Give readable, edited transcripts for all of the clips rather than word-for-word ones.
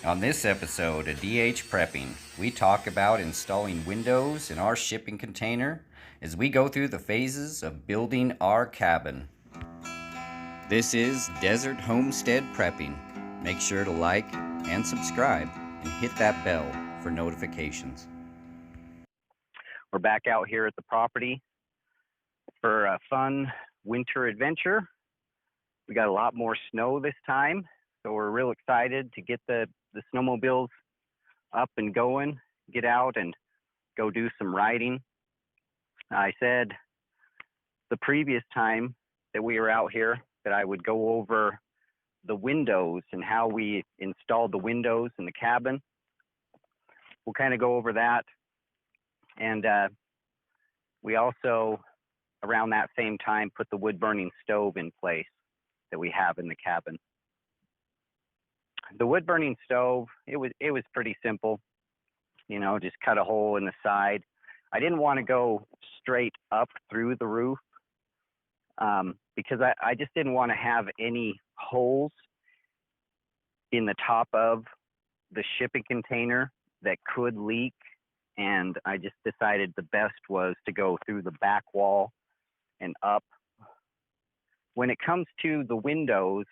On this episode of DH Prepping, we talk about installing windows in our shipping container as we go through the phases of building our cabin. This is Desert Homestead Prepping. Make sure to like and subscribe and hit that bell for notifications. We're back out here at the property for a fun winter adventure. We got a lot more snow this time, so we're real excited to get the snowmobiles up and going, get out and go do some riding. I said the previous time that we were out here that I would go over the windows and how we installed the windows in the cabin. We'll kind of go over that. And we also, around that same time, put the wood-burning stove in place that we have in the cabin. The wood-burning stove, it was pretty simple. You know, just cut a hole in the side. I didn't want to go straight up through the roof because I just didn't want to have any holes in the top of the shipping container that could leak. And I just decided the best was to go through the back wall and up. When it comes to the windows,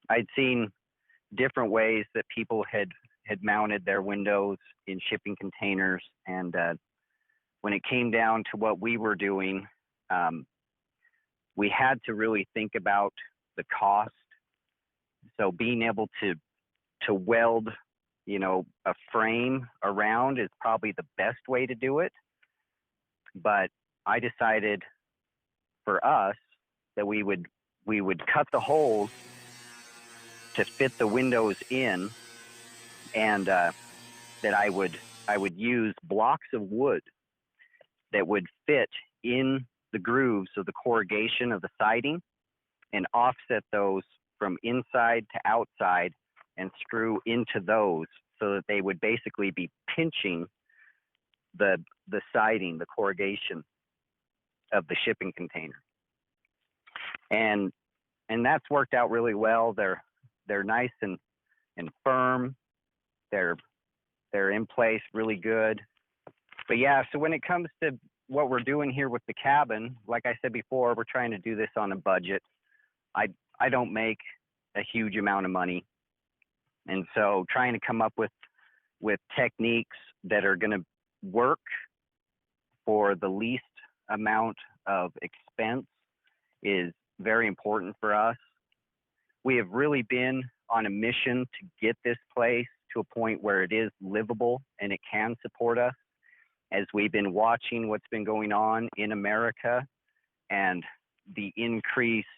I'd seen different ways that people had mounted their windows in shipping containers. And when it came down to what we were doing, we had to really think about the cost. So being able to weld, you know, a frame around is probably the best way to do it. But I decided for us that we would cut the holes to fit the windows in, and that I would use blocks of wood that would fit in the grooves of the corrugation of the siding and offset those from inside to outside and screw into those so that they would basically be pinching the siding, the corrugation of the shipping container. And that's worked out really well. They're nice and firm. They're in place really good. But yeah, so when it comes to what we're doing here with the cabin, like I said before, we're trying to do this on a budget. I don't make a huge amount of money. And so trying to come up with techniques that are going to work for the least amount of expense is very important for us. We have really been on a mission to get this place to a point where it is livable and it can support us. As we've been watching what's been going on in America and the increased,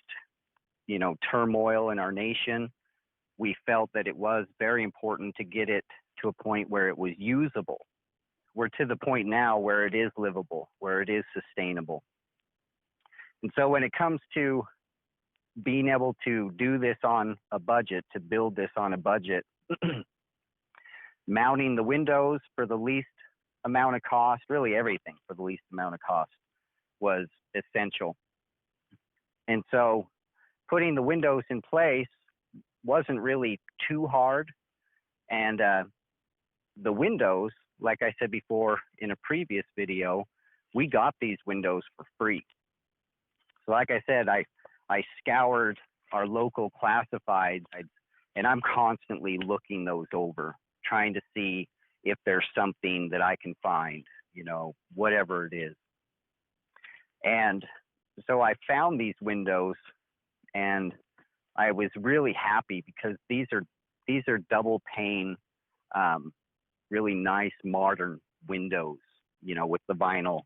you know, turmoil in our nation, we felt that it was very important to get it to a point where it was usable. We're to the point now where it is livable, where it is sustainable. And so when it comes to being able to do this on a budget, to build this on a budget, mounting the windows for the least amount of cost, really everything for the least amount of cost was essential. And so putting the windows in place wasn't really too hard. And the windows, like I said before in a previous video, we got these windows for free. So like I said, I scoured our local classifieds, and I'm constantly looking those over, trying to see if there's something that I can find, you know, whatever it is. And so I found these windows, and I was really happy because these are double pane, really nice modern windows, you know, with the vinyl.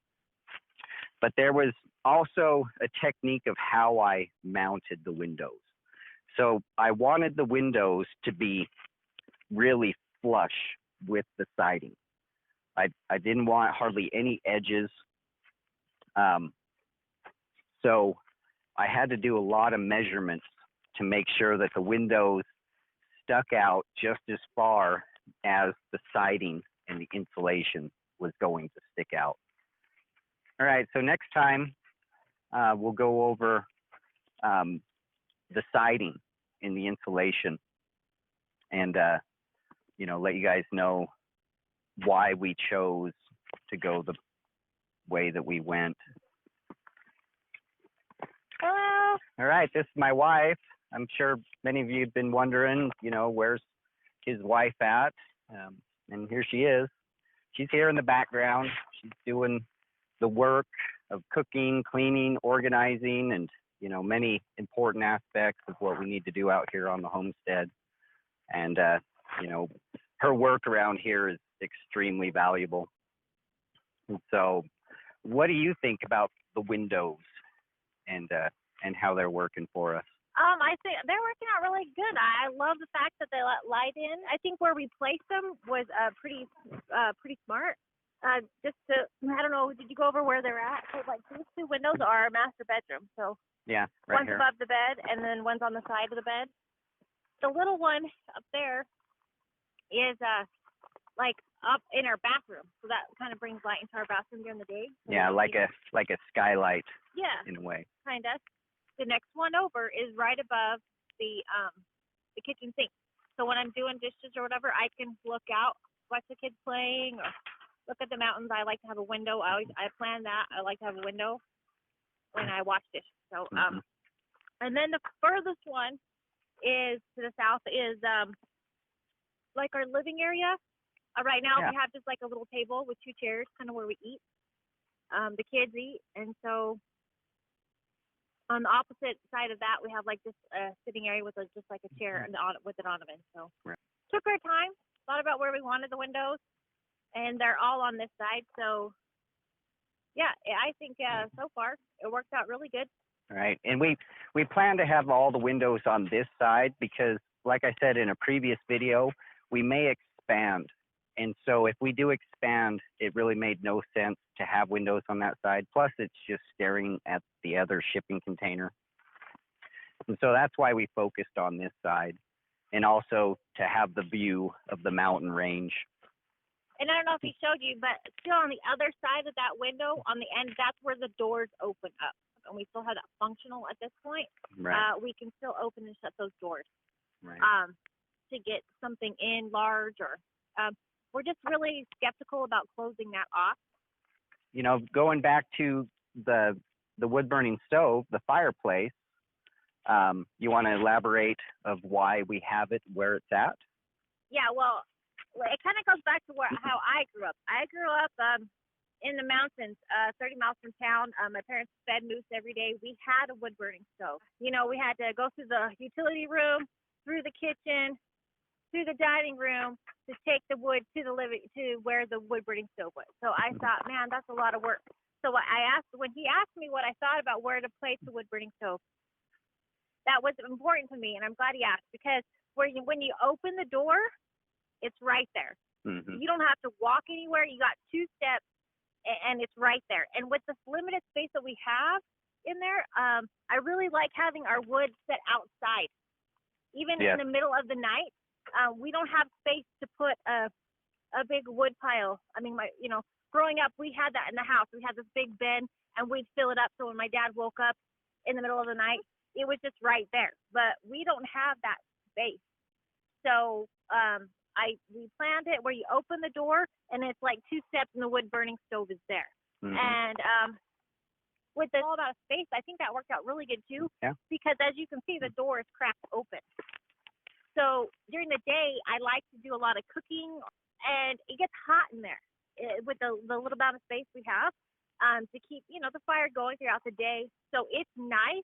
But there was also a technique of how I mounted the windows. So I wanted the windows to be really flush with the siding. I didn't want hardly any edges. So I had to do a lot of measurements to make sure that the windows stuck out just as far as the siding and the insulation was going to stick out. All right, so next time we'll go over the siding and the insulation. And let you guys know why we chose to go the way that we went. Hello. All right, this is my wife. I'm sure many of you have been wondering, where's his wife at? And here she is. She's here in the background. She's doing the work of cooking, cleaning, organizing, and many important aspects of what we need to do out here on the homestead. And her work around here is extremely valuable. And so, what do you think about the windows and how they're working for us? I think they're working out really good. I love the fact that they let light in. I think where we placed them was pretty smart. Just to, I don't know, did you go over where they're at? So like these two windows are our master bedroom. So yeah, right one's here. above the bed and then one's on the side of the bed. The little one up there is like up in our bathroom. So that kind of brings light into our bathroom during the day. So yeah, like a skylight. Yeah. In a way. Kind of. The next one over is right above the kitchen sink. So when I'm doing dishes or whatever, I can look out, watch the kids playing, or look at the mountains. I like to have a window. I plan that. I like to have a window when I watch dishes. So and then the furthest one is to the south is like our living area. Right now we have just like a little table with two chairs, kind of where we eat. The kids eat, and so on the opposite side of that, we have like this sitting area with just like a chair and with an ottoman. So took our time, thought about where we wanted the windows, and they're all on this side. So yeah, I think so far it worked out really good. Right, and we plan to have all the windows on this side because, like I said in a previous video, we may expand. And so if we do expand, it really made no sense to have windows on that side. Plus, it's just staring at the other shipping container. And so that's why we focused on this side, and also to have the view of the mountain range. And I don't know if he showed you, but still on the other side of that window, on the end, that's where the doors open up. And we still have that functional at this point. Right. We can still open and shut those doors. Right. To get something in large or we're just really skeptical about closing that off. Going back to the wood burning stove, the fireplace, you want to elaborate of why we have it where it's at? Yeah, well, it kind of goes back to how I grew up. I grew up in the mountains, 30 miles from town. My parents fed moose every day. We had a wood burning stove. We had to go through the utility room, through the kitchen, through the dining room to take the wood to where the wood burning stove was. So I thought, man, that's a lot of work. So when he asked me what I thought about where to place the wood burning stove, that was important to me, and I'm glad he asked, because when you open the door, it's right there. Mm-hmm. You don't have to walk anywhere. You got 2 steps, and it's right there. And with this limited space that we have in there, I really like having our wood set outside, even in the middle of the night. We don't have space to put a big wood pile. I mean, growing up, we had that in the house. We had this big bin, and we'd fill it up. So when my dad woke up in the middle of the night, it was just right there. But we don't have that space. So we planned it where you open the door, and it's like 2 steps, and the wood burning stove is there. Mm-hmm. And with the all about space, I think that worked out really good too. Yeah. Because as you can see, the door is cracked open. So during the day, I like to do a lot of cooking, and it gets hot in there with the little amount of space we have to keep, the fire going throughout the day. So it's nice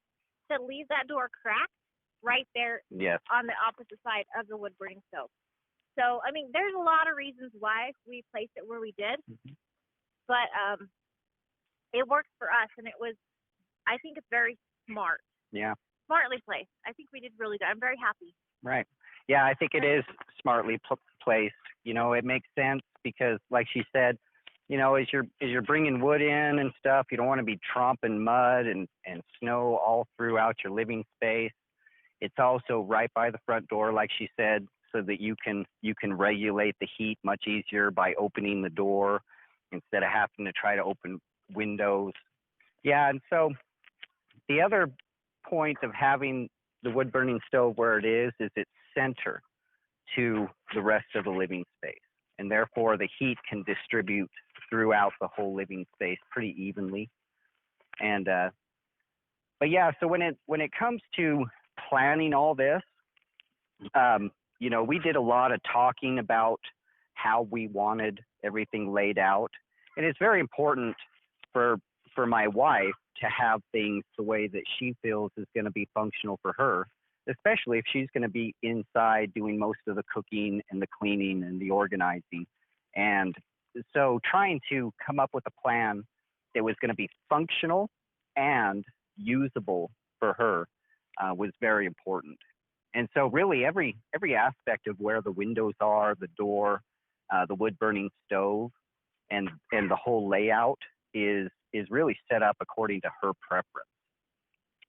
to leave that door cracked right there on the opposite side of the wood burning stove. So, I mean, there's a lot of reasons why we placed it where we did, but it worked for us, and I think it's very smart. Yeah. Smartly placed. I think we did really good. I'm very happy. Right. Yeah, I think it is smartly placed. It makes sense because, like she said, as you're bringing wood in and stuff, you don't want to be tromping mud and snow all throughout your living space. It's also right by the front door, like she said, so that you can regulate the heat much easier by opening the door instead of having to try to open windows. Yeah, and so the other point of having the wood burning stove where it is its center to the rest of the living space. And therefore, the heat can distribute throughout the whole living space pretty evenly. And but yeah, so when it comes to planning all this, we did a lot of talking about how we wanted everything laid out, and it's very important for my wife to have things the way that she feels is going to be functional for her, especially if she's going to be inside doing most of the cooking and the cleaning and the organizing. And so trying to come up with a plan that was going to be functional and usable for her was very important. And so really every aspect of where the windows are, the door, the wood burning stove, and the whole layout is really set up according to her preference.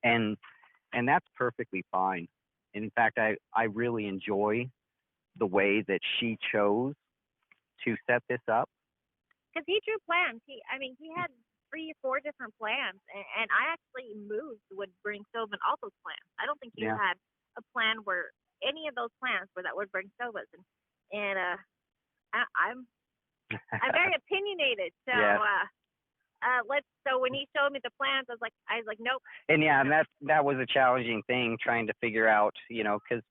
And that's perfectly fine. And in fact, I really enjoy the way that she chose to set this up. Because he drew plans. He had 3 or 4 different plans, and I actually moved the wood burning stove and all those plans. I don't think you had a plan where any of those plans where that wood burning stove was. And I'm very opinionated. So so when he showed me the plans, I was like, nope. And and that was a challenging thing, trying to figure out, because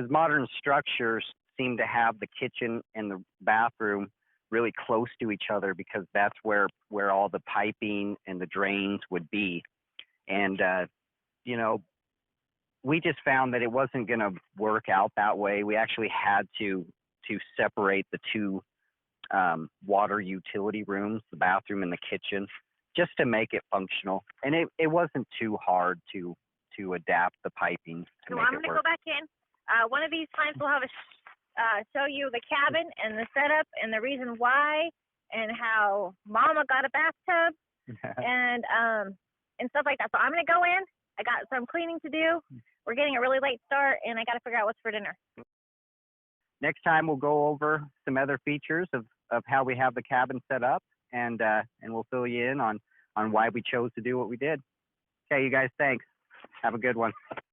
modern structures seem to have the kitchen and the bathroom really close to each other, because that's where all the piping and the drains would be. And we just found that it wasn't going to work out that way. We actually had to separate the 2 water utility rooms, the bathroom and the kitchen, just to make it functional. And it wasn't too hard to adapt the piping to so make I'm it going to work. go back in. One of these times we'll have show you the cabin and the setup and the reason why and how Mama got a bathtub and stuff like that. So I'm going to go in. I got some cleaning to do. We're getting a really late start, and I got to figure out what's for dinner. Next time we'll go over some other features of how we have the cabin set up, and we'll fill you in on why we chose to do what we did. Okay, you guys, thanks. Have a good one.